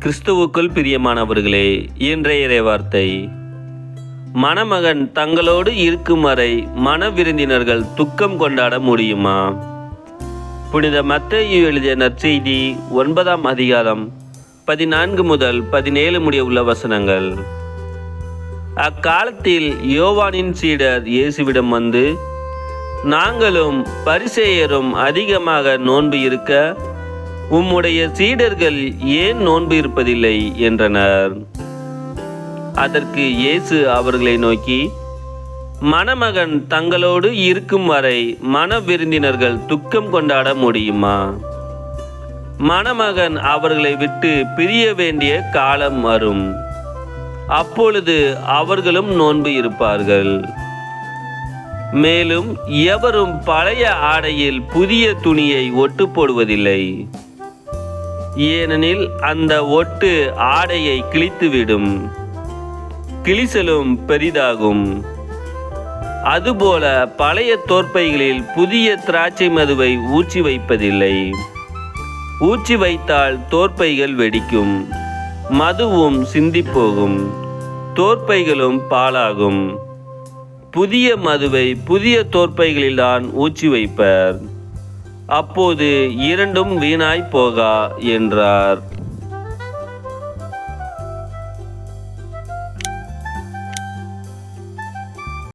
கிறிஸ்துவுக்குள் பிரியமானவர்களே, இன்றைய இறைவார்த்தை. மணமகன் தங்களோடு இருக்கும் வரை மண விருந்தினர்கள் துக்கம் கொண்டாட முடியுமா? புனித மத்தேயு எழுதிய நற்செய்தி 9ஆம் அதிகாரம் 14 முதல் 17 முடிய உள்ள வசனங்கள். அக்காலத்தில் யோவானின் சீடர் இயேசுவிடம் வந்து, நாங்களும் பரிசேயரும் அதிகமாக நோன்பு இருக்க உம்முடைய சீடர்கள் ஏன் நோன்பு இருப்பதில்லை என்றனர். அதற்கு இயேசு அவர்களை நோக்கி, மணமகன் தங்களோடு இருக்கும் வரை மண விருந்தினர்கள் துக்கம் கொண்டாட முடியுமா? மணமகன் அவர்களை விட்டு பிரிய வேண்டிய காலம் வரும். அப்பொழுது அவர்களும் நோன்பு இருப்பார்கள். மேலும் எவரும் பழைய ஆடையில் புதிய துணியை ஒட்டு போடுவதில்லை. ஏனெனில் அந்த ஒட்டு ஆடையை கிழித்துவிடும், கிழிசலும் பெரிதாகும். அதுபோல பழைய தோற்பைகளில் புதிய திராட்சை மதுவை ஊற்றி வைப்பதில்லை. ஊற்றி வைத்தால் தோற்பைகள் வெடிக்கும், மதுவும் சிந்திப்போகும், தோற்பைகளும் பாழாகும். புதிய மதுவை புதிய தோற்பைகளில்தான் ஊற்றி வைப்பர், அப்போது இரண்டும் வீணாய் போகா என்றார்.